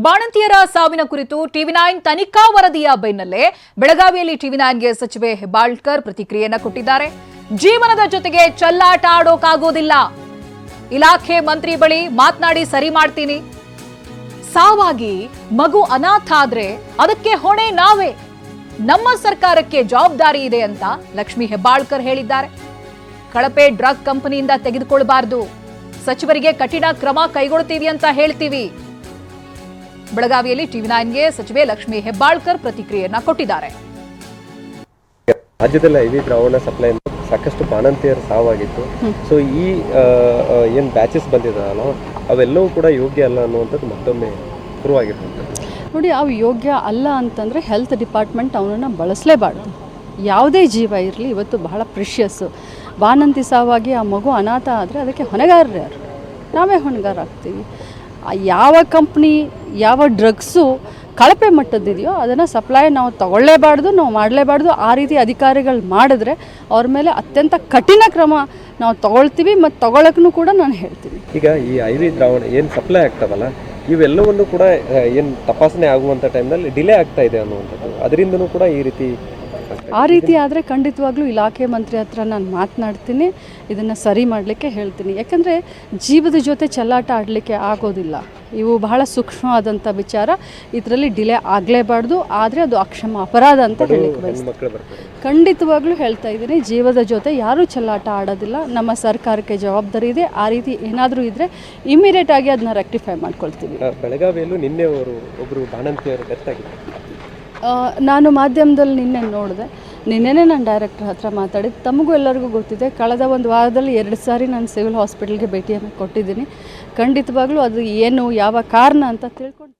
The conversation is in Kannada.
ಬಾಣಂತಿಯರ ಸಾವಿನ ಕುರಿತು ಟಿವಿ9 ತನಿಖಾ ವರದಿಯ ಬೆನ್ನಲ್ಲೇ ಬೆಳಗಾವಿಯಲ್ಲಿ ಟಿವಿ9ಗೆ ಸಚಿವೆ ಹೆಬ್ಬಾಳ್ಕರ್ ಪ್ರತಿಕ್ರಿಯೆಯನ್ನ ಕೊಟ್ಟಿದ್ದಾರೆ. ಜೀವನದ ಜೊತೆಗೆ ಚೆಲ್ಲಾಟ ಆಡೋಕಾಗೋದಿಲ್ಲ. ಇಲಾಖೆ ಮಂತ್ರಿ ಬಳಿ ಮಾತನಾಡಿ ಸರಿ ಮಾಡ್ತೀನಿ. ಸಾವಾಗಿ ಮಗು ಅನಾಥ ಆದ್ರೆ ಅದಕ್ಕೆ ಹೊಣೆ ನಾವೇ. ನಮ್ಮ ಸರ್ಕಾರಕ್ಕೆ ಜವಾಬ್ದಾರಿ ಇದೆ ಅಂತ ಲಕ್ಷ್ಮಿ ಹೆಬ್ಬಾಳ್ಕರ್ ಹೇಳಿದ್ದಾರೆ. ಕಳಪೆ ಡ್ರಗ್ ಕಂಪನಿಯಿಂದ ತೆಗೆದುಕೊಳ್ಳಬಾರದು. ಸಚಿವರಿಗೆ ಕಠಿಣ ಕ್ರಮ ಕೈಗೊಳ್ಳುತ್ತೀವಿ ಅಂತ ಹೇಳ್ತೀವಿ. ಬೆಳಗಾವಿಯಲ್ಲಿ ಟಿವಿ9ಗೆ ಸಚಿವೆ ಲಕ್ಷ್ಮಿ ಹೆಬ್ಬಾಳ್ಕರ್ ಪ್ರತಿಕ್ರಿಯೆಯನ್ನ ಕೊಟ್ಟಿದ್ದಾರೆ. ರಾಜ್ಯದಲ್ಲಿ IV ದ್ರಾವಣ ಸಪ್ಲೈ ಸಾಕಷ್ಟು ಬಾಣಂತಿಯರ ಸಾವಾಗಿತ್ತು. ಸೊ ಈ ಏನು ಬ್ಯಾಚಸ್ ಬಂದಿದ್ದಾರಲ್ಲ ಅವೆಲ್ಲವೂ ಕೂಡ ಯೋಗ್ಯ ಅಲ್ಲ ಅನ್ನುವಂಥದ್ದು ಮತ್ತೊಮ್ಮೆ ಶುರುವಾಗಿರ್ತದೆ. ನೋಡಿ, ಅವು ಯೋಗ್ಯ ಅಲ್ಲ ಅಂತಂದರೆ ಹೆಲ್ತ್ ಡಿಪಾರ್ಟ್ಮೆಂಟ್ ಅವನನ್ನು ಬಳಸಲೇಬಾರ್ದು. ಯಾವುದೇ ಜೀವ ಇರಲಿ ಇವತ್ತು ಬಹಳ ಪ್ರಿಷಿಯಸ್ಸು. ಬಾಣಂತಿ ಸಾವಾಗಿ ಆ ಮಗು ಅನಾಥ ಆದರೆ ಅದಕ್ಕೆ ಹೊಣೆಗಾರರು ಯಾರು? ನಾವೇ ಹೊಣೆಗಾರ ಆಗ್ತೀವಿ. ಯಾವ ಕಂಪ್ನಿ ಯಾವ ಡ್ರಗ್ಸು ಕಳಪೆ ಮಟ್ಟದ್ದಿದೆಯೋ ಅದನ್ನು ಸಪ್ಲೈ ನಾವು ತಗೊಳ್ಳೇಬಾರ್ದು, ನಾವು ಮಾಡಲೇಬಾರ್ದು. ಆ ರೀತಿ ಅಧಿಕಾರಿಗಳು ಮಾಡಿದ್ರೆ ಅವ್ರ ಮೇಲೆ ಅತ್ಯಂತ ಕಠಿಣ ಕ್ರಮ ನಾವು ತಗೊಳ್ತೀವಿ ಮತ್ತು ತಗೊಳ್ಳೋಕ್ಕೂ ಕೂಡ ನಾನು ಹೇಳ್ತೀನಿ. ಈಗ ಈ IV ದ್ರಾವಣ ಏನು ಸಪ್ಲೈ ಆಗ್ತಾವಲ್ಲ ಇವೆಲ್ಲವನ್ನು ಕೂಡ ಏನು ತಪಾಸಣೆ ಆಗುವಂಥ ಟೈಮ್ನಲ್ಲಿ ಡಿಲೇ ಆಗ್ತಾ ಇದೆ ಅನ್ನುವಂಥದ್ದು, ಅದರಿಂದನೂ ಕೂಡ ಈ ರೀತಿ ಆ ರೀತಿ ಆದರೆ ಖಂಡಿತವಾಗ್ಲೂ ಇಲಾಖೆ ಮಂತ್ರಿ ಹತ್ರ ನಾನು ಮಾತನಾಡ್ತೀನಿ, ಇದನ್ನು ಸರಿ ಮಾಡಲಿಕ್ಕೆ ಹೇಳ್ತೀನಿ. ಯಾಕಂದರೆ ಜೀವದ ಜೊತೆ ಚೆಲ್ಲಾಟ ಆಡಲಿಕ್ಕೆ ಆಗೋದಿಲ್ಲ. ಇವು ಬಹಳ ಸೂಕ್ಷ್ಮವಾದಂಥ ವಿಚಾರ. ಇದರಲ್ಲಿ ಡಿಲೇ ಆಗಲೇಬಾರ್ದು. ಆದರೆ ಅದು ಅಕ್ಷಮ ಅಪರಾಧ ಅಂತ ಹೇಳಲಿಕ್ಕೆ ಬಯಸ್ತೀನಿ. ಖಂಡಿತವಾಗ್ಲೂ ಹೇಳ್ತಾ ಇದ್ದೀನಿ, ಜೀವದ ಜೊತೆ ಯಾರೂ ಚೆಲ್ಲಾಟ ಆಡೋದಿಲ್ಲ. ನಮ್ಮ ಸರ್ಕಾರಕ್ಕೆ ಜವಾಬ್ದಾರಿ ಇದೆ. ಆ ರೀತಿ ಏನಾದರೂ ಇದ್ದರೆ ಇಮಿಡಿಯೇಟ್ ಆಗಿ ಅದನ್ನ ರೆಕ್ಟಿಫೈ ಮಾಡ್ಕೊಳ್ತೀವಿ. ಬೆಳಗಾವಿಯಲ್ಲೂ ನಿನ್ನೆ ಒಬ್ಬರು ಬಾಣಂತಿಯವರು ಡೆತ್ ಆಗಿದ್ದಾರೆ. ನಾನು ಮಾಧ್ಯಮದಲ್ಲಿ ನಿನ್ನೆ ನೋಡಿದೆ. ನಿನ್ನೆನೇ ನಾನು ಡೈರೆಕ್ಟರ್ ಹತ್ರ ಮಾತಾಡಿದ್ದು. ತಮಗೂ ಎಲ್ಲರಿಗೂ ಗೊತ್ತಿದೆ, ಕಳೆದ ಒಂದು ವಾರದಲ್ಲಿ 2 ಸಾರಿ ನಾನು ಸಿವಿಲ್ ಹಾಸ್ಪಿಟಲ್ಗೆ ಭೇಟಿಯನ್ನು ಕೊಟ್ಟಿದ್ದೀನಿ. ಖಂಡಿತವಾಗ್ಲೂ ಅದು ಏನು ಯಾವ ಕಾರಣ ಅಂತ ತಿಳ್ಕೊಂಡು